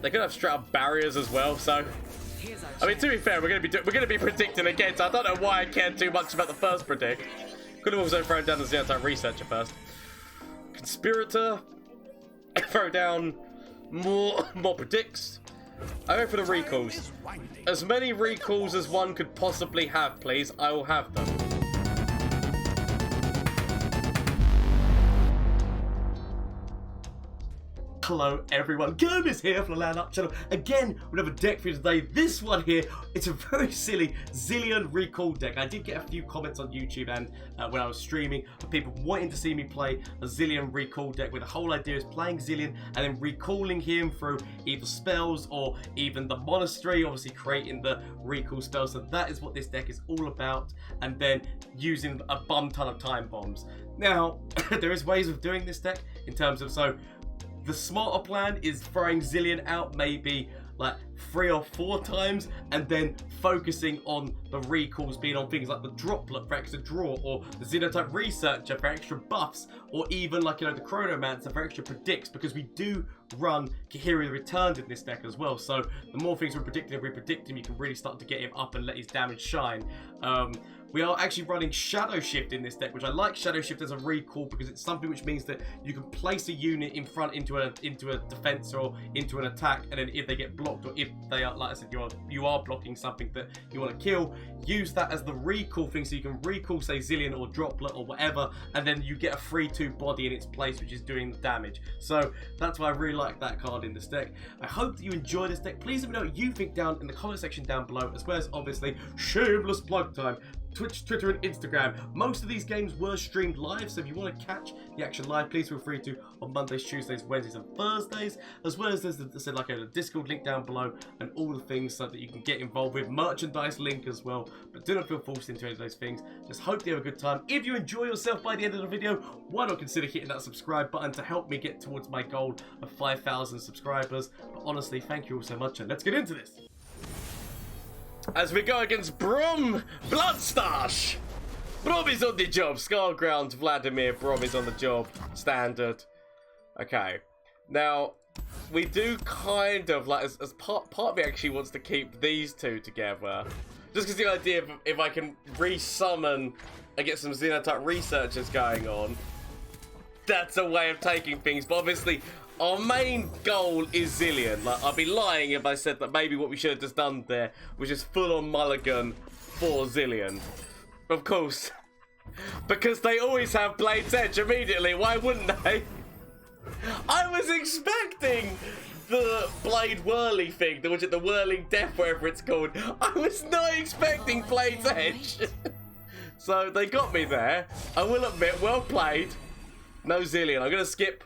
They could have straight up barriers as well, so... I mean, to be fair, we're gonna be predicting again, so I don't know why I care too much about the first predict. Could have also thrown down the Zilean Researcher first. Conspirator. Throw down more predicts. I go for the recalls. As many recalls as one could possibly have, please. I will have them. Hello everyone, Gomez here from the LAN channel. Again, we have a deck for you today. This one here, it's a very silly Zilean recall deck. I did get a few comments on YouTube and when I was streaming of people wanting to see me play a Zilean recall deck, where the whole idea is playing Zilean and then recalling him through either spells or even the Monastery, obviously creating the recall spells. So that is what this deck is all about, and then using a bum ton of time bombs. Now, there is ways of doing this deck in terms of, so the smarter plan is throwing Zilean out maybe like 3 or 4 times and then focusing on the recalls being on things like the Droplet for extra draw, or the Zilean Researcher for extra buffs, or even like, you know, the Chronomancer for extra predicts, because we do run Khahiri the Returned in this deck as well. So the more things we're predicting, if we predict him, you can really start to get him up and let his damage shine. We are actually running Shadow Shift in this deck, which I like Shadow Shift as a recall because it's something which means that you can place a unit in front into a defense or into an attack, and then if they get blocked, or if they are, like I said, you are blocking something that you want to kill, use that as the recall thing, so you can recall, say, Zilean or Droplet or whatever, and then you get a 3/2 body in its place, which is doing the damage. So that's why I really like that card in this deck. I hope that you enjoy this deck. Please let me know what you think down in the comment section down below, as well as obviously shameless plug time. Twitch, Twitter, and Instagram. Most of these games were streamed live, so if you want to catch the action live, please feel free to on Mondays, Tuesdays, Wednesdays, and Thursdays, as well as there's like a Discord link down below and all the things so that you can get involved with. Merchandise link as well, but do not feel forced into any of those things. Just hope you have a good time. If you enjoy yourself by the end of the video, why not consider hitting that subscribe button to help me get towards my goal of 5,000 subscribers. But honestly, thank you all so much, and let's get into this. As we go against Brom Bloodstash. Brom is on the job. Scargrounds, Vladimir. Brom is on the job. Standard. Okay. Now, we do kind of, like, as part of me actually wants to keep these two together. Just because the idea of if I can re-summon and get some Zilean Researchers going on, that's a way of taking things. But obviously, our main goal is Zilean. Like, I'd be lying if I said that maybe what we should have just done there was just full-on mulligan for Zilean. Of course. Because they always have Blade's Edge immediately. Why wouldn't they? I was expecting the Blade Whirly thing, the Whirling Death, whatever it's called. I was not expecting Blade's Edge. So they got me there. I will admit, well played. No Zilean. I'm going to skip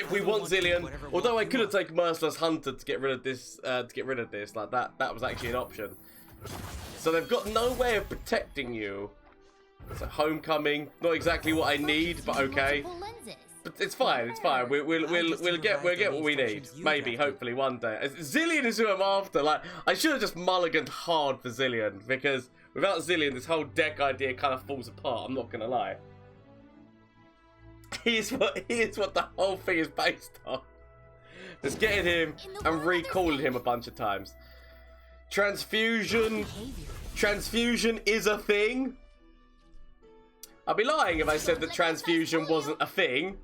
We Want Zilean, although I could have taken Merciless Hunter to get rid of this, like that was actually an option. So they've got no way of protecting you. So Homecoming, not exactly what I need, but okay. But it's fine, it's fine. We'll get what we need. Maybe, hopefully, one day. Zilean is who I'm after. Like, I should have just mulliganed hard for Zilean, because without Zilean, this whole deck idea kind of falls apart, I'm not gonna lie. Here's what the whole thing is based on. Just getting him and recalling him a bunch of times. Transfusion is a thing. I'd be lying if I said that transfusion wasn't a thing.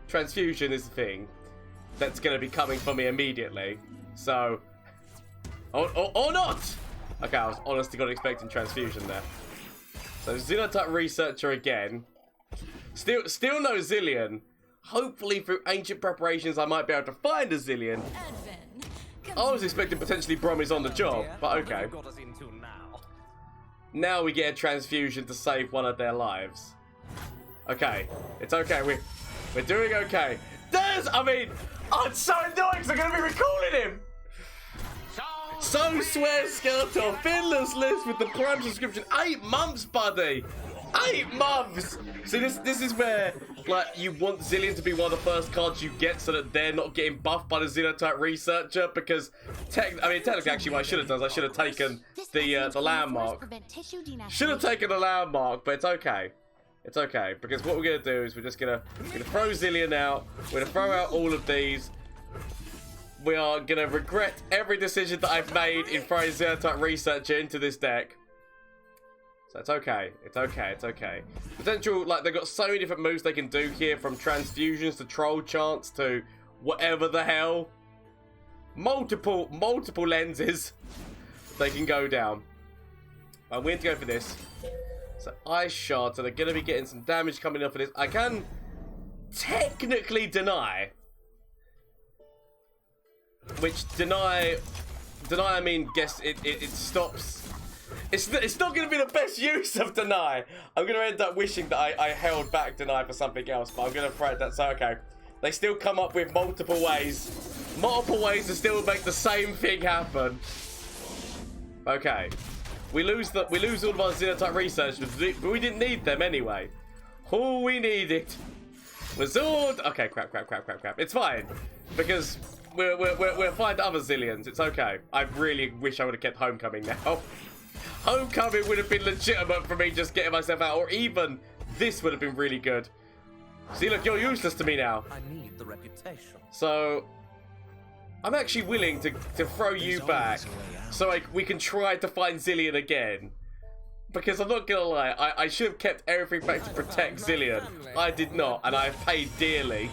Transfusion is a thing that's going to be coming for me immediately. So, or not. Okay, I was honest to God expecting transfusion there. So Zilean Researcher again. Still no Zilean. Hopefully through ancient preparations I might be able to find a Zilean. I was expecting potentially Brom is on the job, but okay. Now we get a transfusion to save one of their lives. Okay, it's okay. We're doing okay. I mean, oh, it's so annoying because I'm gonna be recalling him. So swears Skeletor, Finland's list with the Prime subscription. 8 months, buddy. 8 months! See, this is where, like, you want Zilean to be one of the first cards you get so that they're not getting buffed by the Zilean Researcher, because, technically, actually, what I should have done is I should have taken the landmark. Should have taken the landmark, but it's okay. It's okay, because what we're going to do is we're just going to throw Zilean out, we're going to throw out all of these, we are going to regret every decision that I've made in throwing Xenotype Researcher into this deck. So it's okay. It's okay. It's okay. Potential, like, they've got so many different moves they can do here, from transfusions to troll chants to whatever the hell. Multiple lenses they can go down. I'm willing to go for this. So Ice Shard, so they're going to be getting some damage coming off of this. I can technically deny. Which deny I mean, guess it stops. It's not going to be the best use of deny. I'm going to end up wishing that I held back deny for something else, but I'm going to throw it. That's okay. They still come up with multiple ways to still make the same thing happen. Okay. We lose all of our Xenotype researchers, but we didn't need them anyway. All we needed was all... Okay, crap. It's fine, because we'll find other Zileans. It's okay. I really wish I would have kept Homecoming now. Homecoming would have been legitimate for me just getting myself out, or even this would have been really good. See, look, you're useless to me now. I need the reputation. So, I'm actually willing to throw you back so we can try to find Zilean again. Because I'm not gonna lie, I should have kept everything back to protect Zilean. I did not, and I've paid dearly.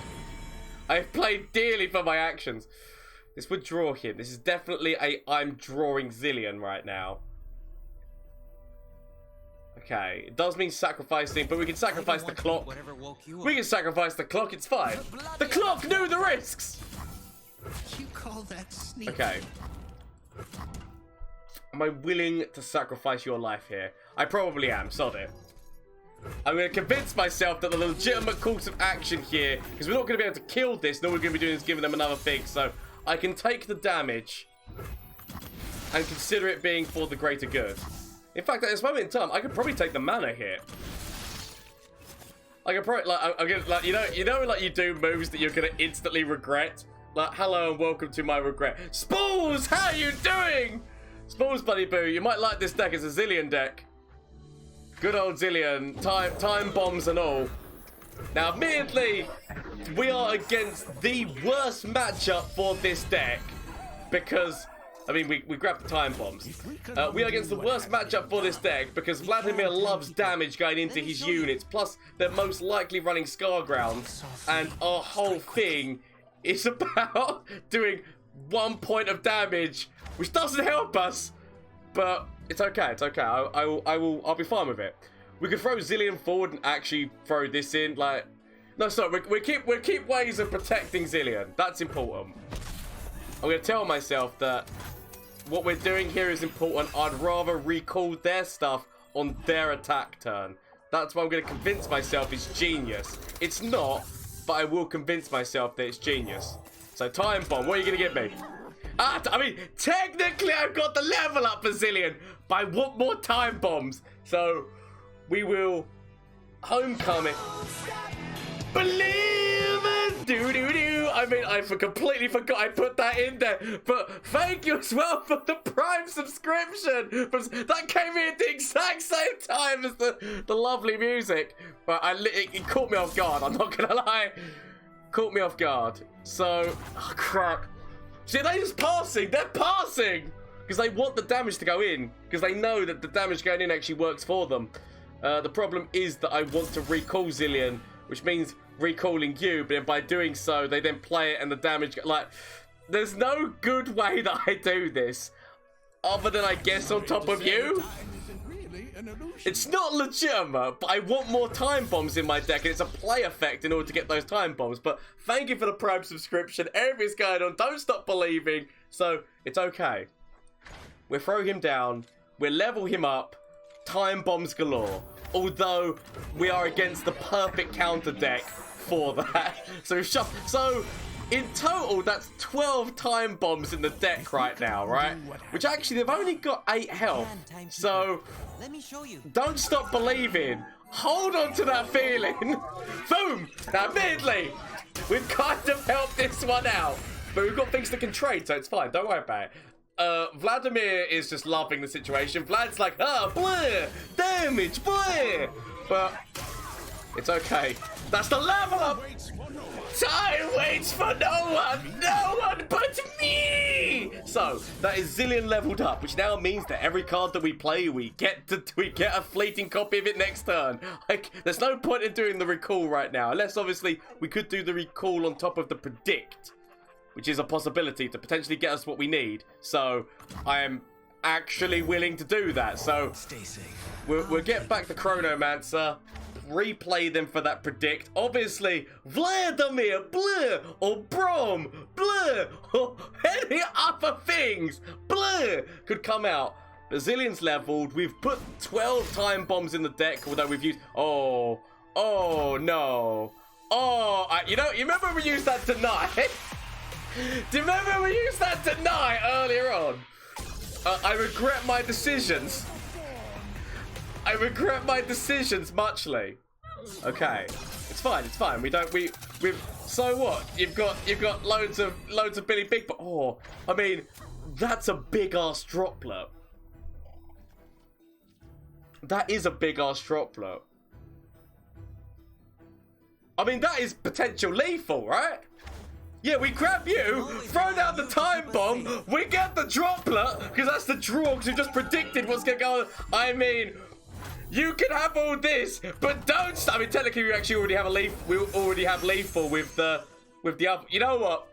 I've paid dearly for my actions. This would draw him. This is definitely I'm drawing Zilean right now. Okay, it does mean sacrificing, but we can sacrifice the clock. We can sacrifice the clock, it's fine. The clock knew the risks! You call that sneaky? Okay. Am I willing to sacrifice your life here? I probably am, sod it. I'm going to convince myself that the legitimate course of action here, because we're not going to be able to kill this, all we're going to be doing is giving them another thing, so I can take the damage and consider it being for the greater good. In fact, at this moment in time, I could probably take the mana hit. I could probably, like, I'm gonna, like, you know, like you do moves that you're gonna instantly regret. Like, hello and welcome to my regret. Spools, how you doing? Spools, buddy boo, you might like this deck. It's a Zilean deck. Good old Zilean, time bombs and all. Now, admittedly, we are against the worst matchup for this deck because. I mean, we grabbed the time bombs. We are against the worst matchup for this deck because Vladimir loves damage going into his units. Plus, they're most likely running Scargrounds. And our whole thing is about doing 1 point of damage, which doesn't help us. But it's okay. It's okay. I'll be fine with it. We could throw Zilean forward and actually throw this in. Like, no, sorry. We keep ways of protecting Zilean. That's important. I'm going to tell myself that what we're doing here is important. I'd rather recall their stuff on their attack turn. That's what I'm going to convince myself is genius. It's not, but I will convince myself that it's genius. So, Time Bomb, what are you going to give me? I mean, technically I've got the level up for Zilean, but I want more Time Bombs. So, we will Homecoming. Believe it! Do-do-do! I mean, I completely forgot I put that in there. But thank you as well for the Prime subscription. That came in at the exact same time as the lovely music. But it caught me off guard, I'm not gonna lie. Caught me off guard. So, oh crap. See, they're just passing. They're passing! Because they want the damage to go in. Because they know that the damage going in actually works for them. The problem is that I want to recall Zilean, which means recalling you, but then by doing so, they then play it and the damage... Like, there's no good way that I do this, other than, I guess, on top of you. It's not legitimate, but I want more Time Bombs in my deck, and it's a play effect in order to get those Time Bombs. But thank you for the Prime subscription. Everything's going on. Don't stop believing. So, it's okay. We'll throw him down. We'll level him up. Time Bombs galore. Although, we are against the perfect counter deck for that. So, in total, that's 12 Time Bombs in the deck right now, right? Which actually, they've only got 8 health. So, don't stop believing. Hold on to that feeling. Boom! Now, admittedly, we've kind of helped this one out. But we've got things that can trade, so it's fine. Don't worry about it. Vladimir is just loving the situation. Vlad's like, ah, bleh, damage, bleh. But it's okay. That's the level up. Time waits for no one but me. go. That is Zilean leveled up, which now means that every card that we play, we get a fleeting copy of it next turn. Like, there's no point in doing the recall right now, unless obviously we could do the recall on top of the predict, which is a possibility to potentially get us what we need. So I am actually willing to do that. So we'll get back the Chronomancer, replay them for that predict. Obviously, Vladimir, blur, or Brom, blur, or any other things, blur, could come out. But Zilean's leveled. We've put 12 time bombs in the deck, although we've used... Oh no. You remember we used that tonight? Do you remember we used that tonight earlier on? I regret my decisions. I regret my decisions muchly. Okay, it's fine. We've. So what? You've got loads of Billy Big. But I mean, that's a big ass droplet. That is a big ass droplet. I mean, that is potential lethal, right? Yeah, we grab you, throw down the time bomb, we get the droplet, because that's the draw, because we just predicted what's going to go on. I mean, you can have all this, but don't... I mean, technically, we actually already have lethal with the other... You know what?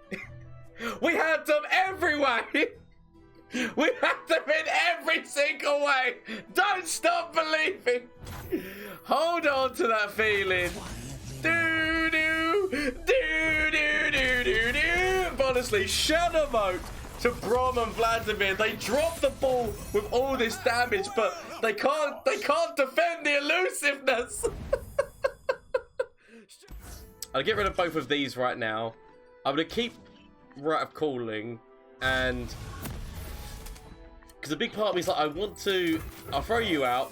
We had them everywhere. We had them in every single way. Don't stop believing. Hold on to that feeling. Honestly, Shadow Mode to Brom and Vladimir. They drop the ball with all this damage, but they can't defend the elusiveness. I'll get rid of both of these right now. I'm gonna keep Rite of Calling, and because a big part of me is like, I'll throw you out,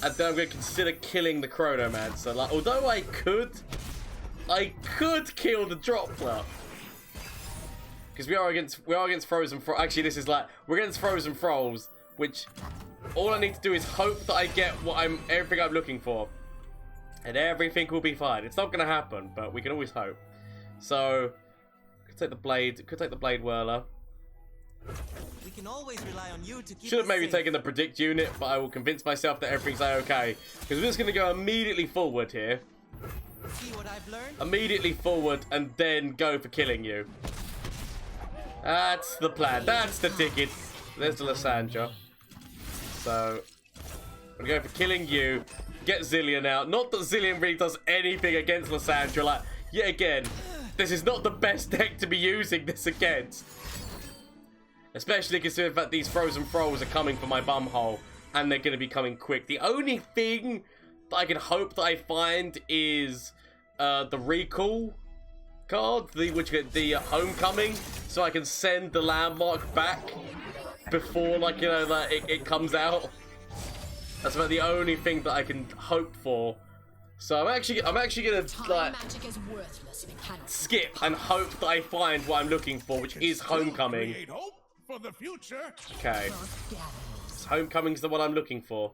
and then I'm gonna consider killing the Chronomancer. Like, although I could kill the droplet. Because we are against Frozen Thralls. Actually, this is like, we're against Frozen Thralls, which all I need to do is hope that I get everything I'm looking for, and everything will be fine. It's not gonna happen, but we can always hope. So, could take the blade whirler. We can always rely on you to keep Should have maybe taken the predict unit, but I will convince myself that everything's okay. Because we're just gonna go immediately forward here. See what I've learned? Immediately forward and then go for killing you. That's the plan. That's the ticket. There's the Lysandra. So, I'm going to go for killing you. Get Zilean out. Not that Zilean really does anything against Lysandra. Like, yet again, this is not the best deck to be using this against. Especially considering that these Frozen Thralls are coming for my bumhole. And they're going to be coming quick. The only thing that I can hope that I find is the recall card, the homecoming, so I can send the landmark back before, like, it comes out. That's about the only thing that I can hope for. So I'm actually gonna like skip and hope that I find what I'm looking for, which is homecoming. Okay, so homecoming's the one I'm looking for.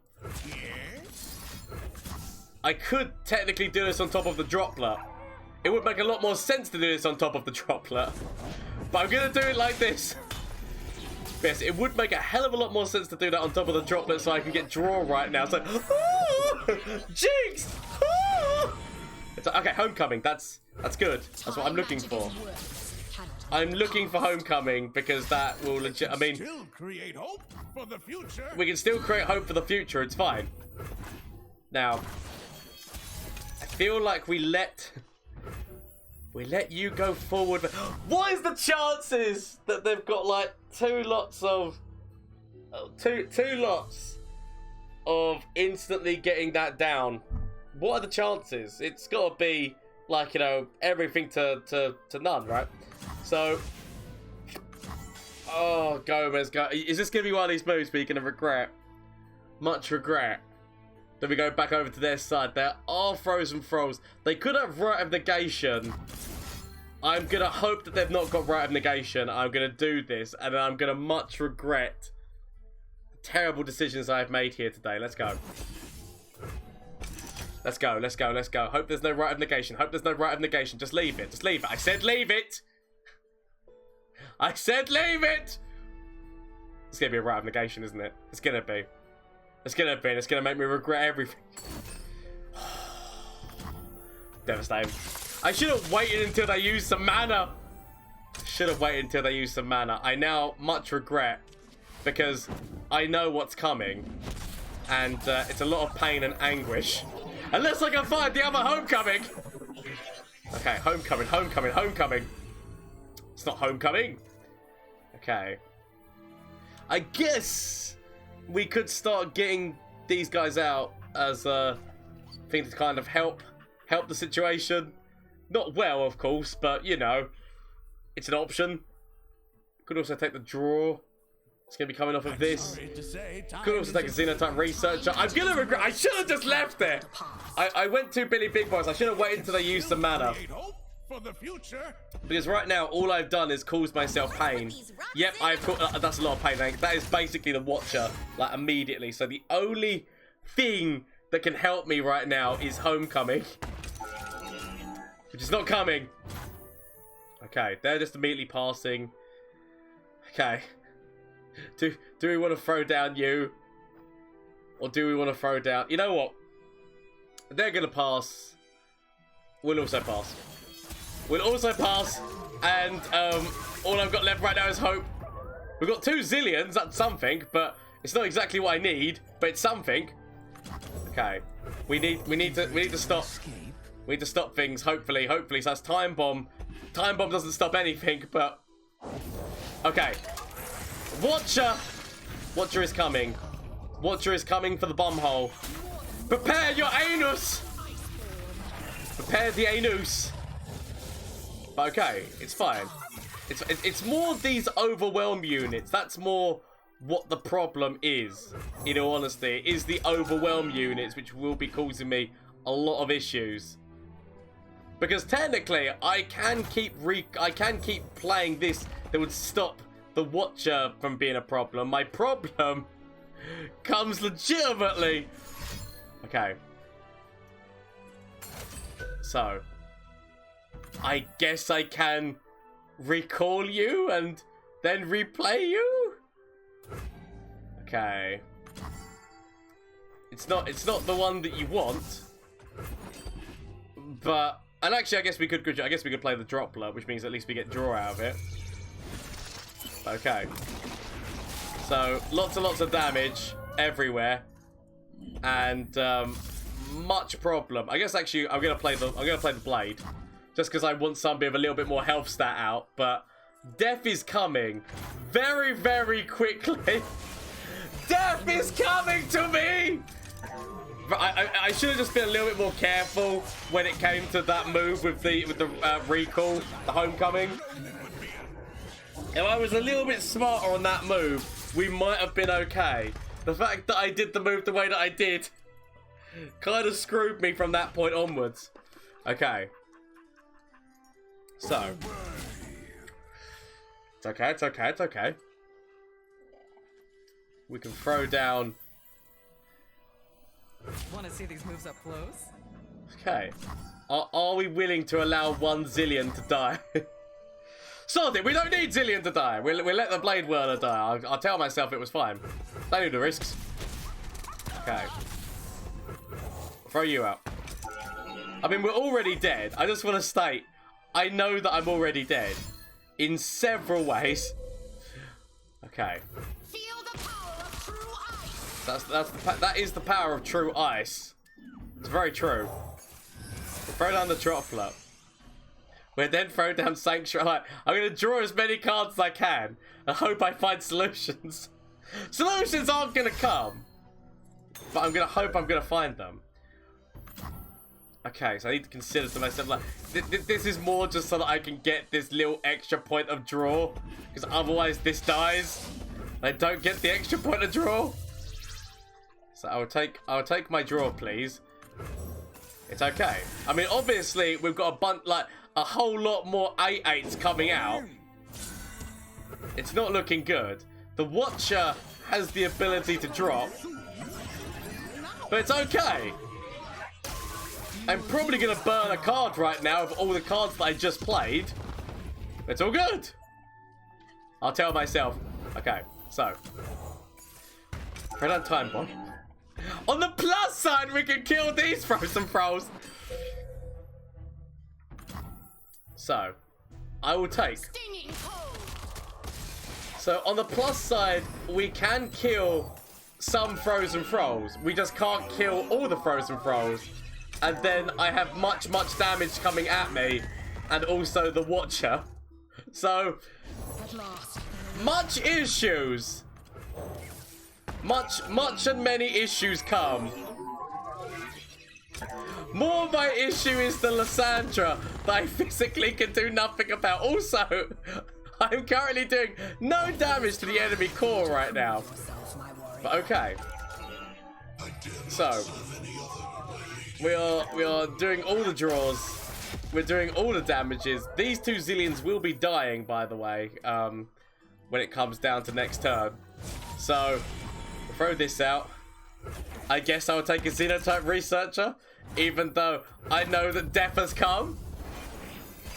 I could technically do this on top of the droplet. It would make a lot more sense to do this on top of the droplet. But I'm going to do it like this. Yes, it would make a hell of a lot more sense to do that on top of the droplet so I can get draw right now. So, Jinx! Okay, homecoming. That's good. That's what I'm looking for. I'm looking for homecoming because that will legit... I mean, we can still create hope for the future. It's fine. Now, I feel like we let you go forward. What is the chances that they've got like two lots of instantly getting that down? What are the chances? It's got to be like, everything to none, right? So, Gomez, is this gonna be one of these moves where you're gonna regret? Much regret. Then we go back over to their side. There are Frozen Thralls. They could have Rite of Negation. I'm going to hope that they've not got Rite of Negation. I'm going to do this. And then I'm going to much regret the terrible decisions I've made here today. Let's go. Let's go. Let's go. Let's go. Hope there's no Rite of Negation. Hope there's no Rite of Negation. Just leave it. Just leave it. I said leave it. I said leave it. It's gonna be a Rite of Negation, isn't it? It's gonna be. It's gonna be. And it's gonna make me regret everything. Devastating. I should have waited until they used some mana. Should have waited until they used some mana. I now much regret because I know what's coming, and it's a lot of pain and anguish. Unless I can find the other homecoming. Okay, homecoming, homecoming, homecoming. It's not homecoming. Okay. I guess we could start getting these guys out as a thing to kind of help the situation. Not well, of course, but you know, it's an option. Could also take the draw. It's going to be coming off of this. Could also take a Xenotype Researcher. I'm going to regret. I should have just left it. I went too Billy Big Boys. I should have waited until they used some mana. Because right now, all I've done is caused myself pain. Yep, I've got... that's a lot of pain. That is basically the Watcher, like, immediately. So the only thing that can help me right now is Homecoming. Which is not coming. Okay, they're just immediately passing. Okay. Do we want to throw down you? Or do we want to throw down... You know what? They're going to pass. We'll also pass. We'll also pass. And all I've got left right now is hope. We've got 2 Zileans. That's something. But it's not exactly what I need. But it's something. Okay. We need to stop. We need to stop things. Hopefully. So that's Time Bomb. Time Bomb doesn't stop anything. But... Okay. Watcher! Watcher is coming. Watcher is coming for the bomb hole. Prepare your anus! Prepare the anus. But okay, it's fine. It's more these overwhelm units. That's more what the problem is. In all honesty, it is the overwhelm units which will be causing me a lot of issues. Because technically, I can keep playing this that would stop the Watcher from being a problem. My problem comes legitimately. Okay. So, I guess I can recall you and then replay you? Okay. It's not the one that you want. But, and actually I guess we could play the Droplet, which means at least we get draw out of it. Okay. So, lots and lots of damage everywhere. And much problem. I guess actually I'm gonna play the blade. Just because I want somebody with a little bit more health stat out, but death is coming very, very quickly. Death is coming to me! I should have just been a little bit more careful when it came to that move with the recall, the homecoming. If I was a little bit smarter on that move, we might have been okay. The fact that I did the move the way that I did kind of screwed me from that point onwards. Okay. So. It's okay, it's okay, it's okay. We can throw down... Want to see these moves up close? Okay. Are we willing to allow one Zilean to die? Sod it, we don't need Zilean to die. We'll let the Blade Whirler die. I'll tell myself it was fine. Don't do the risks. Okay. Throw you out. I mean, we're already dead. I just want to state, I know that I'm already dead. In several ways. Okay. Feel the power of true ice. That is the power of true ice. It's very true. We'll throw down the Droplet. We'll then throw down Sanctuary. I'm going to draw as many cards as I can and hope I find solutions. Solutions aren't going to come. But I'm going to hope I'm going to find them. Okay, so I need to consider to myself, like, this is more just so that I can get this little extra point of draw. Because otherwise this dies. I don't get the extra point of draw. So I'll take my draw, please. It's okay. I mean, obviously, we've got a bunch, like, a whole lot more 8/8s coming out. It's not looking good. The Watcher has the ability to drop. But it's okay. I'm probably going to burn a card right now of all the cards that I just played. It's all good. I'll tell myself. Okay. So, throw down Time Bomb. On the plus side, we can kill these Frozen Thralls. So, I will take. So, on the plus side, we can kill some Frozen Thralls. We just can't kill all the Frozen Thralls. And then I have much damage coming at me. And also the Watcher. So, much issues. Much and many issues come. More of my issue is the Lysandra that I physically can do nothing about. Also, I'm currently doing no damage to the enemy core right now. But okay. So, we are doing all the draws. We're doing all the damages. These two Zileans will be dying, by the way, when it comes down to next turn. So, throw this out. I guess I'll take a Xenotype Researcher, even though I know that death has come.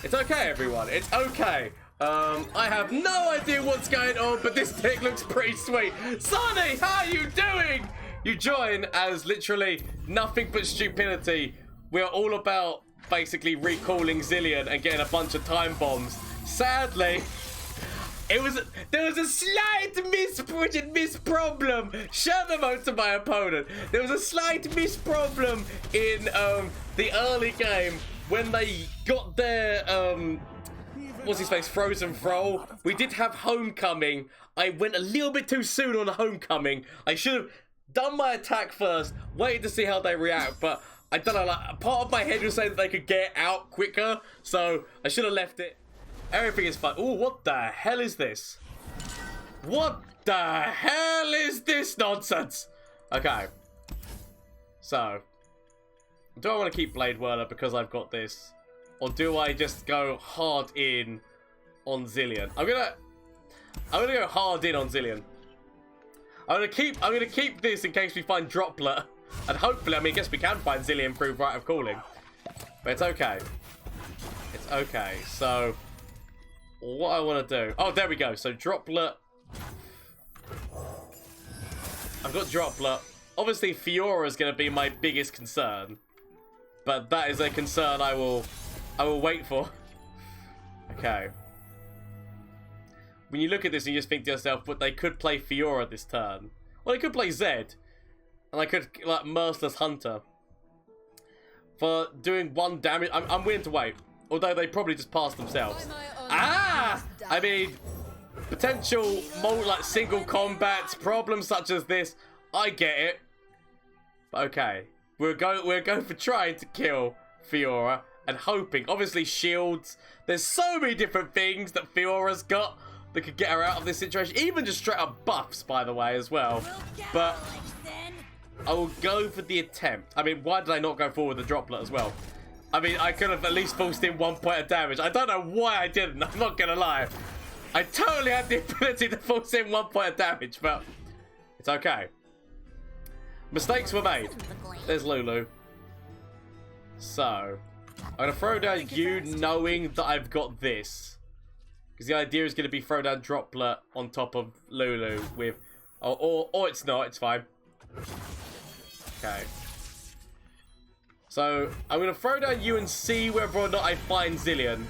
It's okay, everyone. It's okay. I have no idea what's going on, but this deck looks pretty sweet. Sonny, how are you doing? You join as literally nothing but stupidity. We're all about basically recalling Zilean and getting a bunch of time bombs. Sadly, there was a slight miss problem. Shout them out to my opponent. There was a slight miss problem in the early game when they got their what's his face, Frozen Thrall. We did have Homecoming. I went a little bit too soon on the Homecoming. I should have done my attack first, waited to see how they react, but I don't know, like, part of my head was saying that they could get out quicker, so I should have left it. Everything is fine. Oh, what the hell is this? What the hell is this nonsense? Okay. So, do I want to keep Blade Whirler because I've got this? Or do I just go hard in on Zilean? I'm gonna go hard in on Zilean. I'm gonna keep this in case we find Droplet. And hopefully, I mean, I guess we can find Zilean through Rite of Calling. But it's okay. It's okay. So, what I want to do... Oh, there we go. So, Droplet. I've got Droplet. Obviously, Fiora is going to be my biggest concern. But that is a concern I will wait for. Okay. When you look at this and you just think to yourself, but they could play Fiora this turn. Well, they could play Zed. And I could, like, Merciless Hunter. For doing 1 damage. I'm willing to wait. Although they probably just pass themselves. Ah! I mean, potential, like, single combats, problems such as this. I get it. But okay. We're going for trying to kill Fiora. And hoping. Obviously, shields. There's so many different things that Fiora's got that could get her out of this situation. Even just straight up buffs, by the way, as well. But I will go for the attempt. I mean, why did I not go forward with the Droplet as well? I mean, I could have at least forced in 1 point of damage. I don't know why I didn't. I'm not going to lie. I totally had the ability to force in 1 point of damage, but it's okay. Mistakes were made. There's Lulu. So, I'm going to throw down you knowing that I've got this. Because the idea is going to be throw down Droplet on top of Lulu with... Or it's not. It's fine. Okay. So, I'm going to throw down you and see whether or not I find Zilean.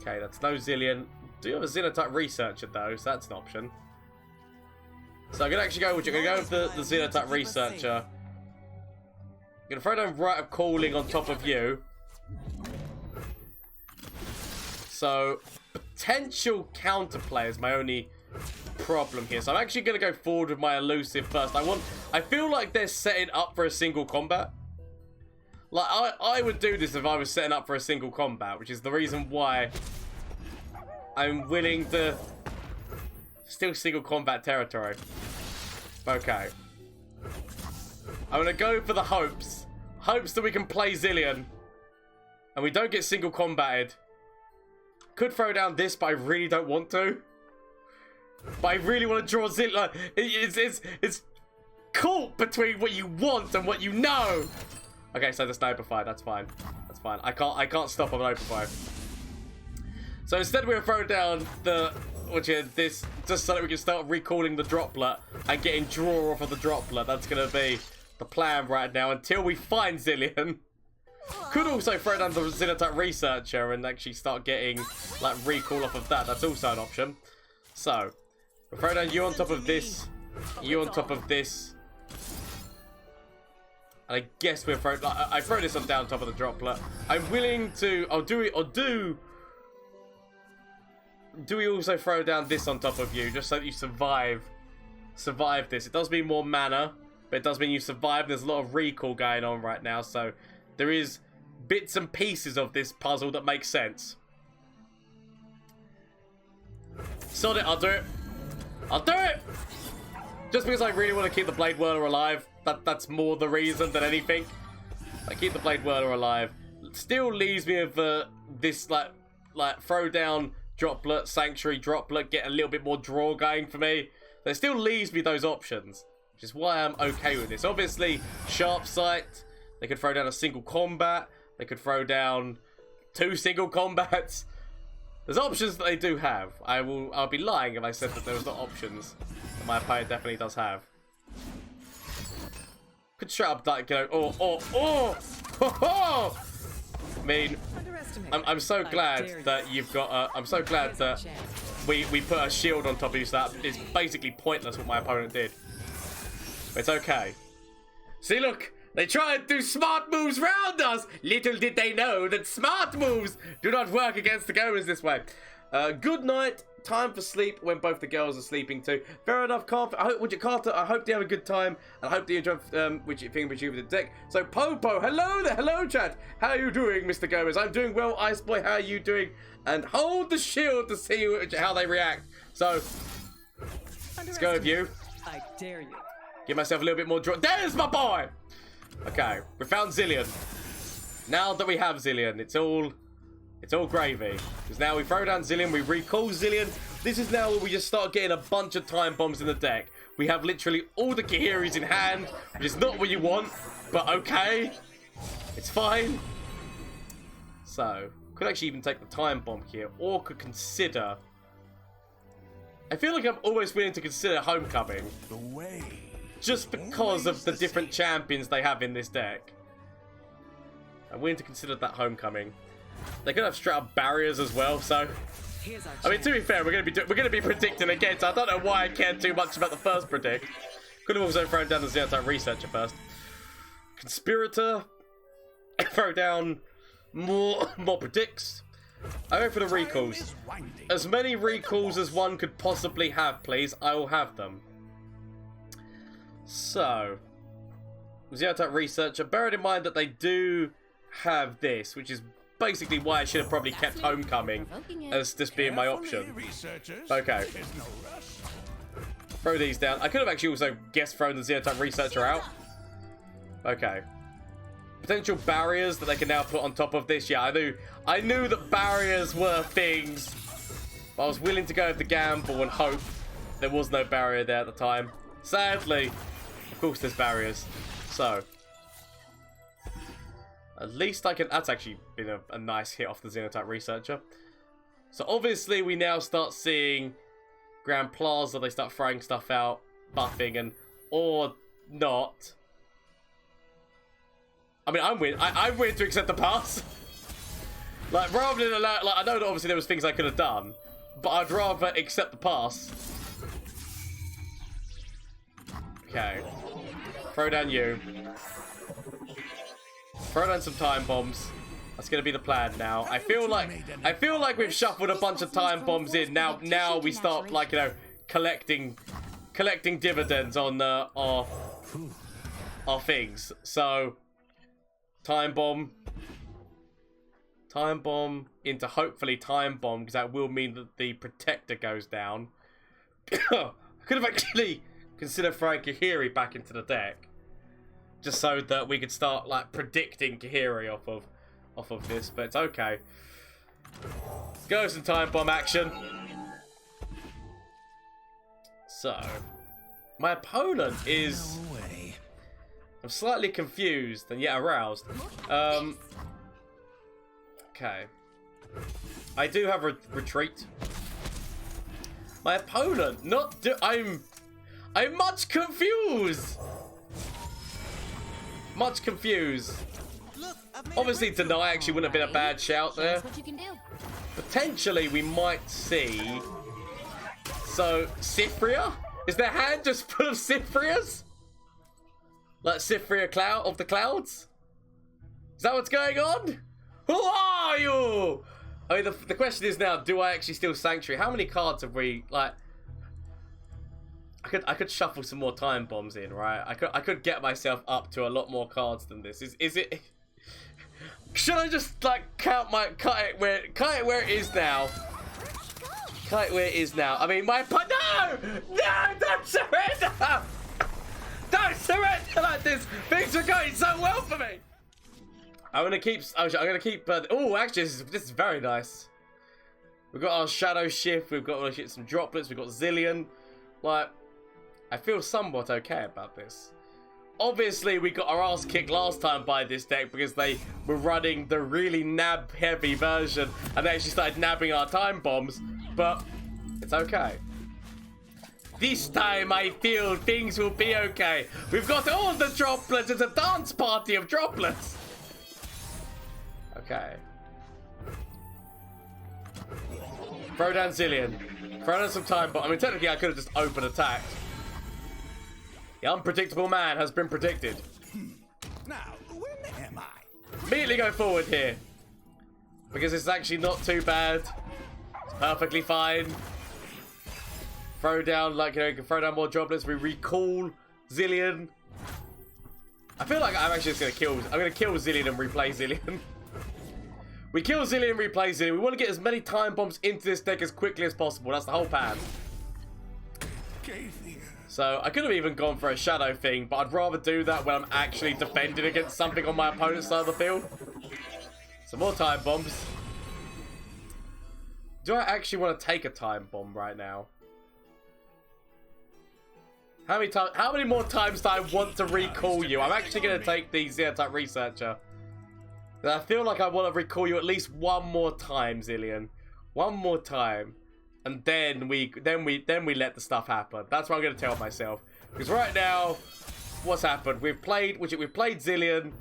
Okay, that's no Zilean. Do you have a Xenotype Researcher, though? So that's an option. So I'm going to actually go with you. I'm going to go with the Xenotype Researcher. I'm going to throw down Rite of Calling on top of you. So, potential counterplay is my only problem here. So I'm actually going to go forward with my Elusive first. I feel like they're setting up for a single combat. Like, I would do this if I was setting up for a single combat, which is the reason why I'm willing to still single combat territory. Okay. I'm going to go for the hopes. Hopes that we can play Zilean. And we don't get single combated. Could throw down this, but I really don't want to. But I really want to draw Zilean. It's caught between what you want and what you know. Okay, so the Sniper Fire, that's fine. That's fine. I can't stop on an Open Fire. So instead we're going to throw down the which is this, just so that we can start recalling the droplet and getting draw off of the droplet. That's going to be the plan right now until we find Zilean. Could also throw down the Zilean Researcher and actually start getting like recall off of that. That's also an option. So we'll throw down you on top of this, you on top of this. And I guess we'll throw, I throw this on down top of the droplet. I'm willing to, I'll do it, or do we also throw down this on top of you, just so that you survive this? It does mean more mana, but it does mean you survive. There's a lot of recall going on right now, so there is bits and pieces of this puzzle that make sense. Sod it, I'll do it. I'll do it! Just because I really want to keep the Blade Whirler alive. That's more the reason than anything. I keep the Blade Whirler alive. It still leaves me with this like throw down droplet, sanctuary droplet, get a little bit more draw going for me. But it still leaves me those options, which is why I'm okay with this. Obviously, sharp sight. They could throw down a single combat. They could throw down 2 single combats. There's options that they do have. I'll be lying if I said that there was not options that my opponent definitely does have. Could straight up like go, I mean, I'm so glad that you've got. I'm so glad that we put a shield on top of you. So that is basically pointless what my opponent did. But it's okay. See, look. They try and do smart moves round us. Little did they know that smart moves do not work against the Gomez this way. Good night. Time for sleep when both the girls are sleeping too. Fair enough, Carter. I hope you have a good time. And I hope you enjoy which you think with the deck. So, Popo, hello there. Hello, chat. How are you doing, Mr. Gomez? I'm doing well, Ice Boy. How are you doing? And hold the shield to see how they react. So, let's go with you. I dare you. Give myself a little bit more draw. There's my boy! Okay, we found Zilean. Now that we have Zilean, it's all gravy. Because now we throw down Zilean, we recall Zilean. This is now where we just start getting a bunch of time bombs in the deck. We have literally all the Khahiris in hand, which is not what you want, but okay. It's fine. So, could actually even take the time bomb here, or could consider... I feel like I'm always willing to consider Homecoming. The way. Just because of the different champions they have in this deck. I'm willing to consider that Homecoming. They could have straight up barriers as well, so... I mean, to be fair, we're gonna be predicting again, so I don't know why I care too much about the first predict. Could have also thrown down the Zilean Researcher first. Conspirator. Throw down more predicts. I go for the recalls. As many recalls as one could possibly have, please. I will have them. So, Zilean Researcher, bearing in mind that they do have this, which is basically why I should have probably kept Homecoming as this being my option. Okay. Throw these down. I could have actually also guessed thrown the Zilean Researcher out. Okay. Potential barriers that they can now put on top of this. Yeah, I knew that barriers were things. But I was willing to go with the gamble and hope there was no barrier there at the time. Sadly, of course there's barriers. So, at least I can... That's actually been a nice hit off the Zilean Researcher. So obviously we now start seeing Grand Plaza. They start throwing stuff out, buffing, and... Or not. I mean, I'm willing to accept the pass. Like, rather than allow... Like, I know that obviously there was things I could have done. But I'd rather accept the pass. Okay. Throw down you. Throw down some time bombs. That's gonna be the plan now. I feel like we've shuffled a bunch of time bombs in. Now we start, like, you know, collecting dividends on our things. So time bomb into hopefully time bomb, because that will mean that the protector goes down. I could have actually considered throwing Khahiri back into the deck, just so that we could start like predicting Khahiri off of this, but it's okay. Let's go some time bomb action. So my opponent is... I'm slightly confused and yet aroused. Okay. I do have a retreat. My opponent, not do. I'm much confused. Much confused. Look, I've made a Obviously, breakthrough. deny actually wouldn't have been a bad shout Show there. us what you can do. Potentially, we might see. So, Cyphria? Is their hand just full of Cyphrias? Like Cyphria cloud of the clouds? Is that what's going on? Who are you? I mean, the question is now, do I actually steal Sanctuary? How many cards have we, like... I could shuffle some more time bombs in, right? I could get myself up to a lot more cards than this. Is it... Should I just, like, cut it where it is now? Cut it where it is now. I mean, no! No! Don't surrender! Don't surrender like this! Things are going so well for me! I'm gonna keep... oh, actually, this is very nice. We've got our Shadow Shift. We've got some droplets. We've got Zilean. Like, I feel somewhat okay about this. Obviously, we got our ass kicked last time by this deck because they were running the really nab-heavy version and they actually started nabbing our time bombs. But it's okay. This time, I feel things will be okay. We've got all the droplets. It's a dance party of droplets. Okay. Throw down Zilean. Throw down some time bomb. I mean, technically, I could have just open attacked. The unpredictable man has been predicted. Now, when am I? Immediately go forward here. Because it's actually not too bad. It's perfectly fine. Throw down, like, you know, you can throw down more droplets. We recall Zilean. I feel like I'm actually just going to kill... I'm going to kill Zilean and replay Zilean. We kill Zilean and replay Zilean. We want to get as many time bombs into this deck as quickly as possible. That's the whole plan. So, I could have even gone for a shadow thing, but I'd rather do that when I'm actually defending against something on my opponent's side of the field. Some more time bombs. Do I actually want to take a time bomb right now? How many more times do I want to recall you? I'm actually going to take the Zilean Researcher. I feel like I want to recall you at least one more time, Zilean. One more time. And then we let the stuff happen. That's what I'm going to tell myself. Because right now, what's happened? We've played Zilean.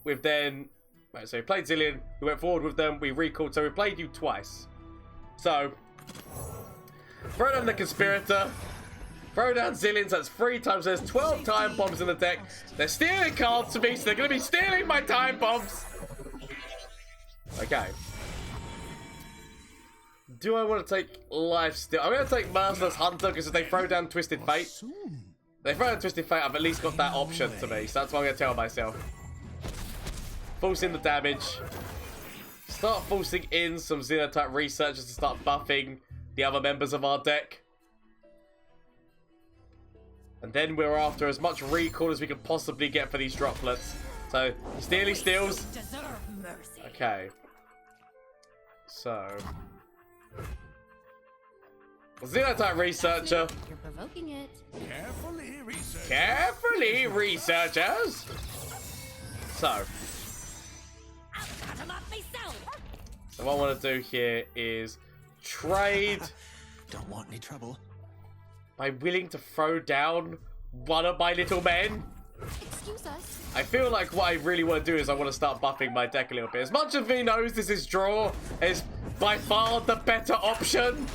We played Zilean. We went forward with them. We recalled. So we played you twice. So, throw down the Conspirator. Throw down Zilean. So that's 3 times. There's 12 time bombs in the deck. They're stealing cards to me. So they're going to be stealing my time bombs. Okay. Do I want to take Lifesteal? I'm going to take Merciless Hunter because if they throw down Twisted Fate, I've at least got that option to me. So that's what I'm going to tell myself. Force in the damage. Start forcing in some Zilean Researchers to start buffing the other members of our deck. And then we're after as much recall as we can possibly get for these droplets. So, Steely Steals. Okay. So... Zilean Researcher. You're provoking it. Carefully, researchers. So what I want to do here is trade. Don't want any trouble. Am I willing to throw down one of my little men? Excuse us. I feel like what I really want to do is I want to start buffing my deck a little bit. As much as he knows this is draw is by far the better option.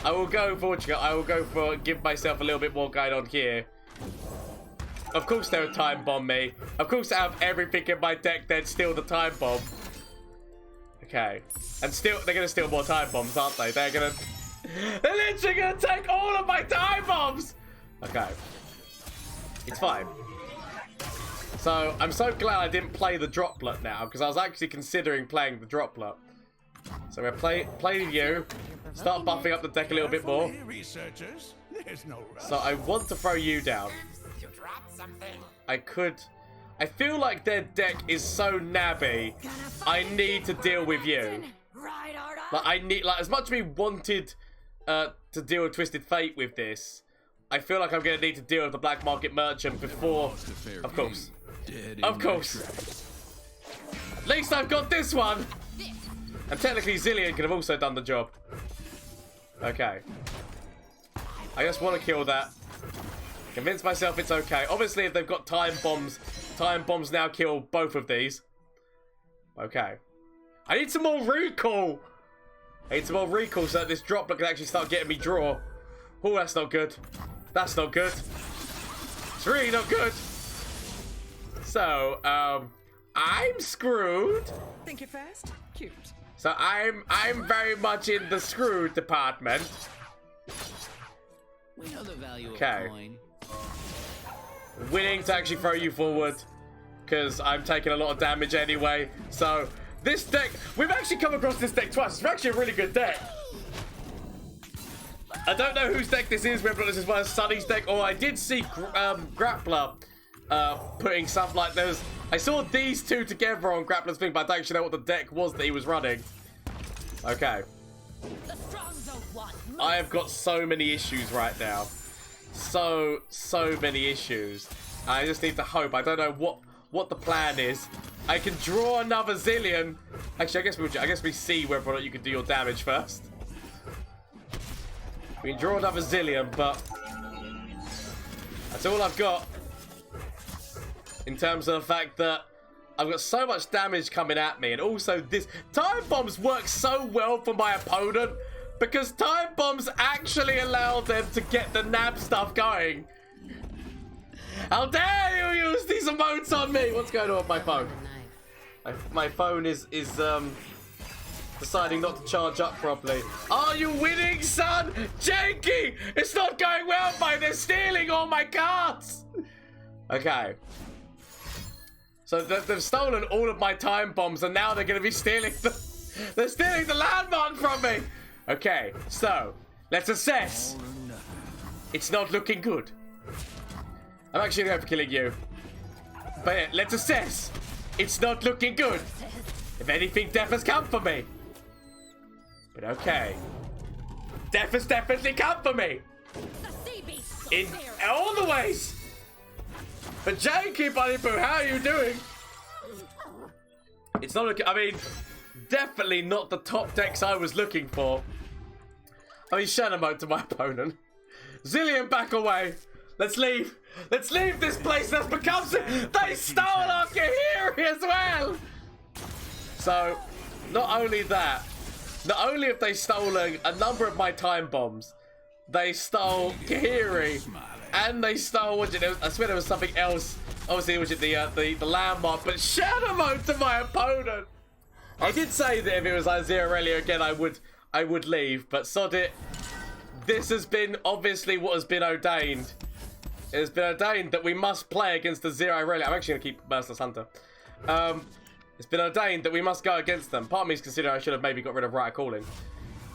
I will go for give myself a little bit more guide on here. Of course they'll time bomb me. Of course I have everything in my deck, then steal the time bomb. Okay. And they're gonna steal more time bombs, aren't they? They're literally gonna take all of my time bombs! Okay. It's fine. So, I'm so glad I didn't play the droplet now, because I was actually considering playing the droplet. So we're playing you. Start buffing up the deck a little bit more. Researchers. There's no rush. So I want to throw you down. You dropped something. I feel like their deck is so nabby. I need to deal with you. Like as much as we wanted to deal with Twisted Fate with this, I feel like I'm gonna need to deal with the Black Market Merchant before. Of course. Of course. At least I've got this one. And technically Zilean could have also done the job. Okay. I just want to kill that. Convince myself it's okay. Obviously, if they've got time bombs now kill both of these. Okay. I need some more recall. I need some more recall so that this droplet can actually start getting me draw. Oh, that's not good. That's not good. It's really not good. So, I'm screwed. Think you're fast? Cute. So I'm very much in the screwed department. We know the value Okay. of coin. Willing to actually throw you forward because I'm taking a lot of damage anyway. So this deck, we've actually come across this deck twice. It's actually a really good deck. I don't know whose deck this is, whether this is one of Sunny's deck or I did see Grappler putting stuff like those. I saw these two together on Grappler's thing, but I don't actually know what the deck was that he was running. Okay. I have got so many issues right now. So many issues. I just need to hope. I don't know what the plan is. I can draw another Zilean. Actually, I guess we see whether or not you can do your damage first. We can draw another Zilean, but that's all I've got. In terms of the fact that I've got so much damage coming at me, and also this time bombs work so well for my opponent because time bombs actually allow them to get the nab stuff going. How dare you use these emotes on me? What's going on with my phone? My phone is deciding not to charge up properly. Are you winning, son? Jankie! It's not going well, mate. They're stealing all my cards. Okay. So they've stolen all of my time bombs, and now they're going to be stealing they're stealing the landmark from me. Okay, so let's assess. It's not looking good. I'm actually going for killing you. But yeah, let's assess. It's not looking good. If anything, death has come for me. But okay. Death has definitely come for me. In all the ways. But Jankie, buddy boo, how are you doing? It's not looking, I mean, definitely not the top decks I was looking for. I mean, Shannon mode to my opponent. Zilean, back away. Let's leave. Let's leave this place. That's become. They stole our Khahiri as well. So, not only that, not only have they stolen a number of my time bombs, they stole Khahiri, and they stole. I swear there was something else. Obviously, it was the landmark, but shadow mode to my opponent. I did say that if it was Azir Irelia again, I would leave, but sod it. This has been obviously what has been ordained. It has been ordained that we must play against Azir Irelia. I'm actually going to keep Merciless Hunter. It's been ordained that we must go against them. Part of me is considering I should have maybe got rid of Riot Calling.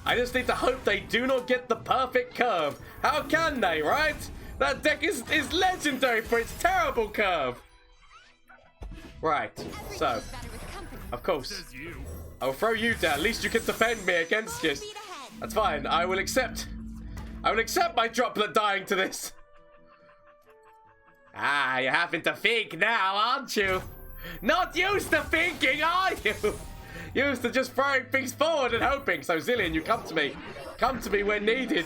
I just need to hope they do not get the perfect curve. How can they, right? That deck is legendary for its terrible curve. Right, so, of course, I will throw you down. At least you can defend me against you. That's fine. I will accept my droplet dying to this. Ah, you're having to think now, aren't you? Not used to thinking, are you? Used to just throwing things forward and hoping. So, Zilean, you come to me. Come to me when needed.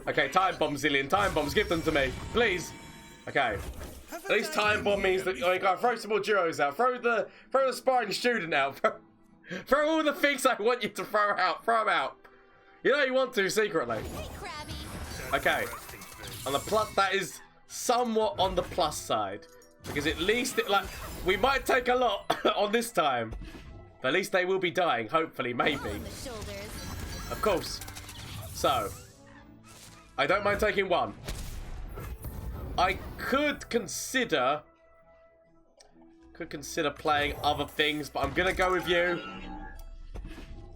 Okay, time bombs, Zilean. Time bombs, give them to me. Please. Okay. At least time bomb means that you gotta throw some more duos out. Throw the sparring student out. Throw all the things I want you to throw out. Throw them out. You know you want to secretly. Okay. On the plus, that is somewhat on the plus side. Because at least, we might take a lot on this time. But at least they will be dying, hopefully, maybe. Of course. So, I don't mind taking one. I could consider playing other things, but I'm gonna go with you.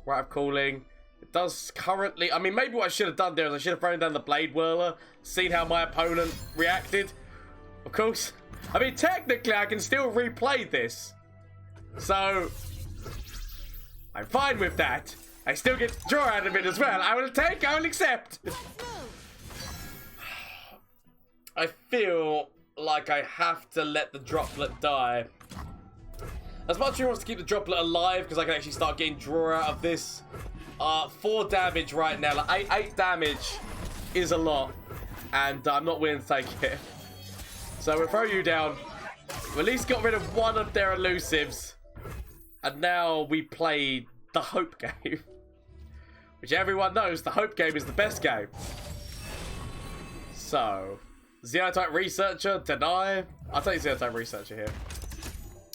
Riot Calling. It does currently, I mean, maybe what I should have done there is I should have thrown down the Blade Whirler, seen how my opponent reacted. Of course. I mean, technically, I can still replay this. So, I'm fine with that. I still get to draw out of it as well. I will accept. I feel like I have to let the droplet die. As much as he wants to keep the droplet alive, because I can actually start getting draw out of this, 4 damage right now. Like 8 damage is a lot, and I'm not willing to take it. So we'll throw you down. We at least got rid of one of their elusives, and now we play the Hope game, which everyone knows the Hope game is the best game. So, Xenotype Researcher, deny. I'll take Xenotype Researcher here.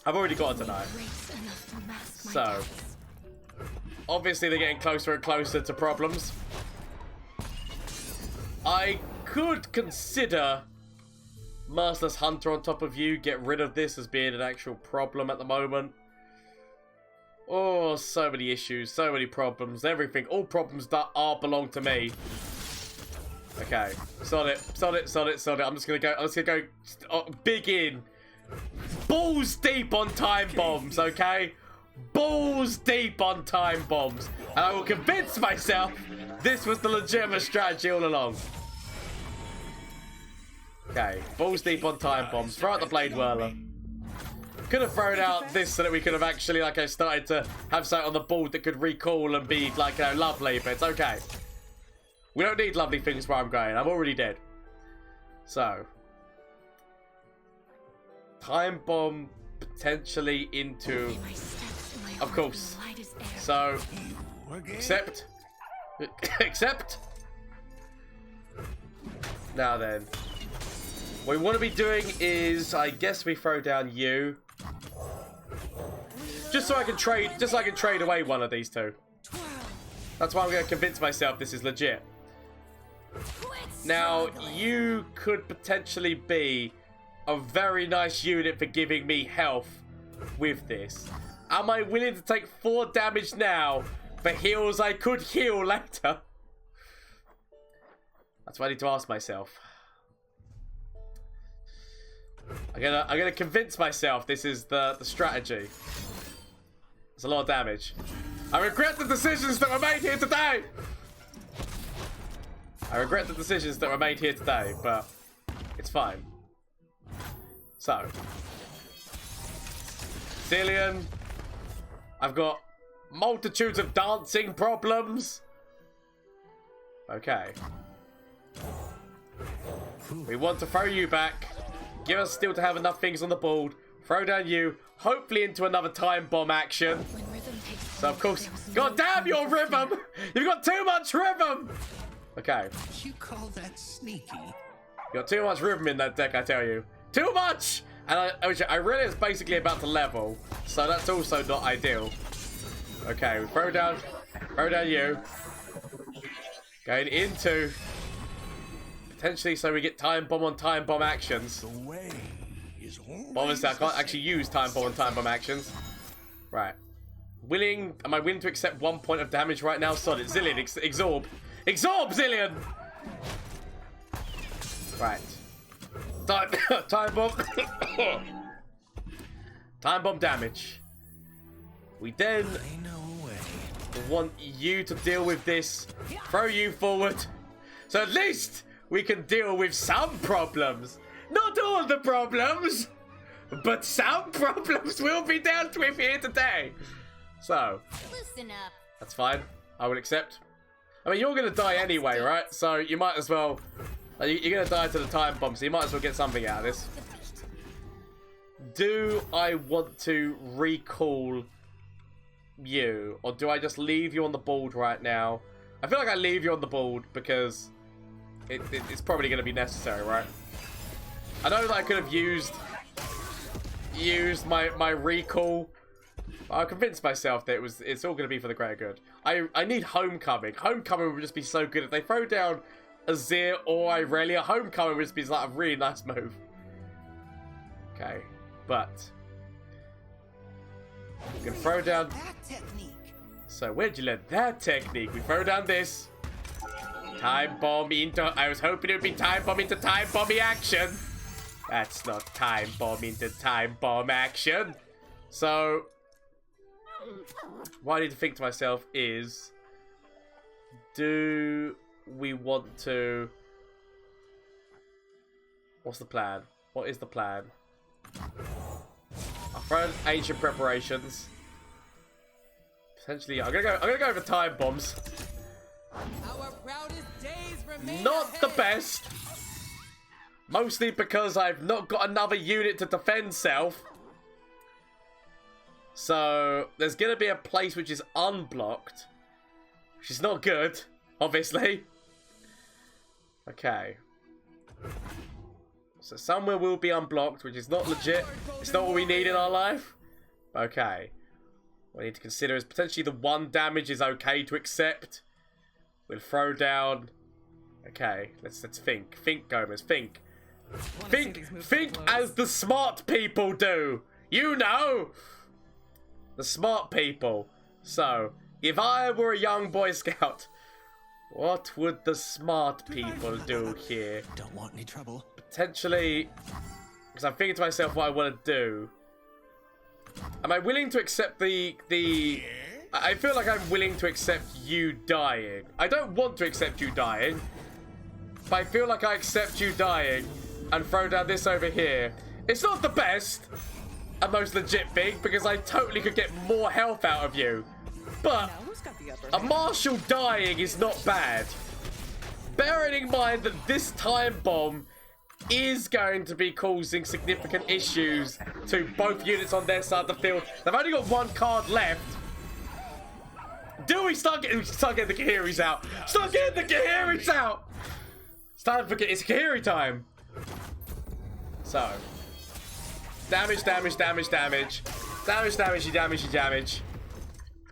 I've already got a deny. So, obviously they're getting closer and closer to problems. I could consider Merciless Hunter on top of you, get rid of this as being an actual problem at the moment. Oh, so many issues, so many problems, everything, all problems that belong to me. Okay, sod it. I'm just gonna go big in. Balls deep on time bombs, okay? Balls deep on time bombs. And I will convince myself this was the legitimate strategy all along. Okay, balls deep on time bombs. Throw out the Blade Whirler. Could have thrown out this so that we could have actually, like, I started to have something on the board that could recall and be, like, you know, lovely, but it's okay. We don't need lovely things where I'm going. I'm already dead. So. Time bomb potentially into... Of course. So, accept. Accept. Now then. What we want to be doing is, I guess we throw down you. Just so I can trade away one of these two. That's why I'm going to convince myself this is legit. Now, you could potentially be a very nice unit for giving me health with this. Am I willing to take 4 damage now for heals I could heal later? That's what I need to ask myself. I'm gonna convince myself this is the strategy. It's a lot of damage. I regret the decisions that were made here today. But it's fine. So, Zilean, I've got multitudes of dancing problems. Okay. We want to throw you back. Give us still to have enough things on the board. Throw down you, hopefully into another time bomb action. So of course, god damn your rhythm! You've got too much rhythm! Okay. You call that sneaky? You got too much rhythm in that deck, I tell you. Too much! And Irelia is basically about to level, so that's also not ideal. Okay, we throw down you. Going into potentially so we get time bomb on time bomb actions. The way is But obviously I can't actually use time bomb on time bomb actions. Right. Am I willing to accept 1 point of damage right now? Solid. Zilean, exorb. Exorb, Zilean! Right. Time bomb. Time bomb damage. We then want you to deal with this. Throw you forward. So at least we can deal with some problems. Not all the problems, but some problems will be dealt with here today. So, Loosen up. that's fine. I will accept. I mean, you're going to die anyway, right? So you might as well... You're going to die to the time bomb, so you might as well get something out of this. Do I want to recall you? Or do I just leave you on the board right now? I feel like I leave you on the board because it's probably going to be necessary, right? I know that I could have used my recall. I convinced myself that it's all going to be for the greater good. I need Homecoming. Homecoming would just be so good. If they throw down Azir or Irelia, Homecoming would just be like a really nice move. Okay, but we can throw down... That technique. So where'd you learn that technique? We throw down this. Time bomb into... I was hoping it would be time bomb into time bomby action. That's not time bomb into time bomb action. So... what I need to think to myself is... do we want to... what's the plan? What is the plan? I'll throw in ancient preparations. Potentially, I'm gonna go for time bombs. Our proudest days remain Not the ahead. best. Mostly because I've not got another unit to defend self. So there's gonna be a place which is unblocked, which is not good, obviously. Okay. So somewhere will be unblocked, which is not legit. It's not what we need in our life. Okay. What I need to consider is potentially the 1 damage is okay to accept. We'll throw down. Okay, let's think. Think, Gomez, think. Think as the smart people do. You know! The smart people. So, if I were a young Boy Scout, what would the smart people do here? Don't want any trouble. Potentially, because I'm thinking to myself what I want to do. Am I willing to accept I feel like I'm willing to accept you dying. I don't want to accept you dying, but I feel like I accept you dying and throw down this over here. It's not the best and most legit thing because I totally could get more health out of you. But Now who's got the upper a hand? marshal dying is not bad. Bearing in mind that this time bomb is going to be causing significant issues to both units on their side of the field. They've only got 1 card left. Do we start getting the Khahiris out? Start getting the Khahiris out! It's time for it's Khahiri time. So, damage.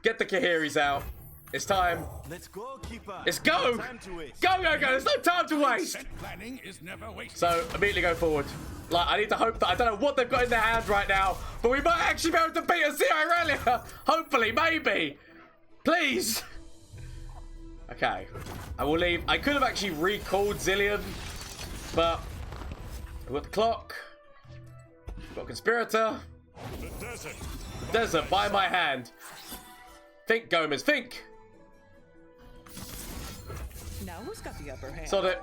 Get the Khahiris out. It's time. Let's go, keeper. Let's go! No time to waste. Go! There's no time to waste! Planning is never wasted. So, immediately go forward. Like, I need to hope that I don't know what they've got in their hand right now, but we might actually be able to beat Azir Irelia. Hopefully, maybe. Please. Okay. I will leave. I could have actually recalled Zilean, but we've got the clock. We've got Conspirator. The desert. Desert by my hand. Think, Gomez, think. Now who's got the upper hand? Sod it.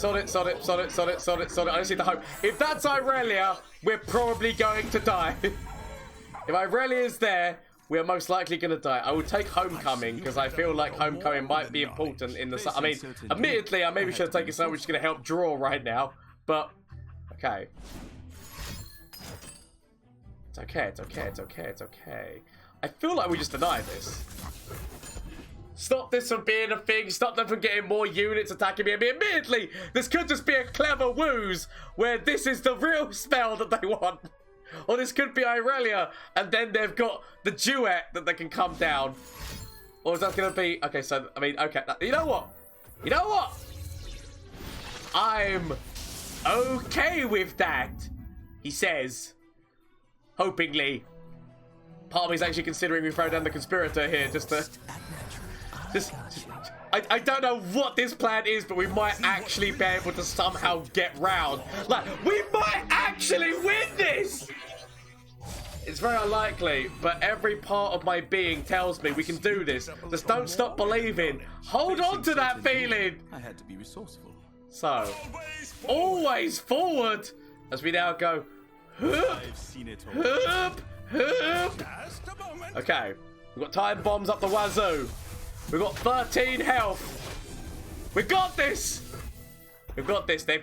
I just need to hope. If that's Irelia, we're probably going to die. If Irelia is there, we're most likely going to die. I will take Homecoming because I feel like Homecoming might be important in the... I mean, admittedly, I maybe should have taken something which is going to help draw right now. But, okay. It's okay. I feel like we just denied this. Stop this from being a thing. Stop them from getting more units attacking me. I mean, admittedly, this could just be a clever ruse where this is the real spell that they want. Or this could be Irelia, and then they've got the duet that they can come down. Or is that going to be... Okay, so, I mean, okay. You know what? I'm okay with that, he says. Hopingly. Part of me's actually considering we throw down the Conspirator here just to... I don't know what this plan is, but we might actually be able to somehow get round. Like, we might actually win this! It's very unlikely, but every part of my being tells me we can do this. Just don't stop believing. Hold on to that feeling! I had to be resourceful. So, always forward! As we now go... I've seen it all. Just a moment. Okay, we've got time bombs up the wazoo. We've got 13 health. We got this. We've got this. They're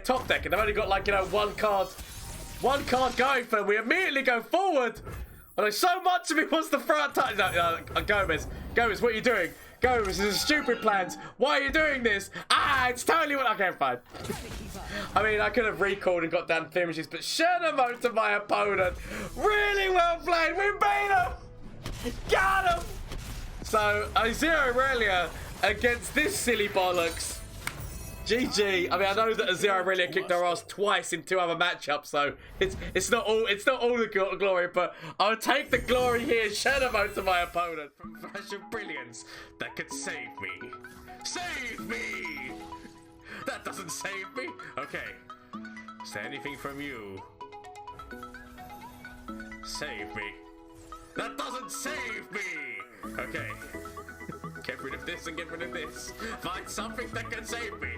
top deck, and they've only got like, you know, one card going for them. We immediately go forward. Although so much of me wants to throw out time. Gomez, what are you doing? Gomez, this is stupid plans. Why are you doing this? It's totally what. Okay, fine. I mean, I could have recalled and got down finishes, but shut them out to my opponent. Really well played. We beat him. Got him. So, Azir Irelia against this silly bollocks. GG. I mean, I know that Azir Irelia kicked our ass twice in 2 other matchups, so it's not all the glory, but I'll take the glory here. Shout out to my opponent from Flash of Brilliance that could save me. Save me! That doesn't save me. Okay. Is there anything from you? Save me. That doesn't save me! Okay. Get rid of this and get rid of this. Find something that can save me.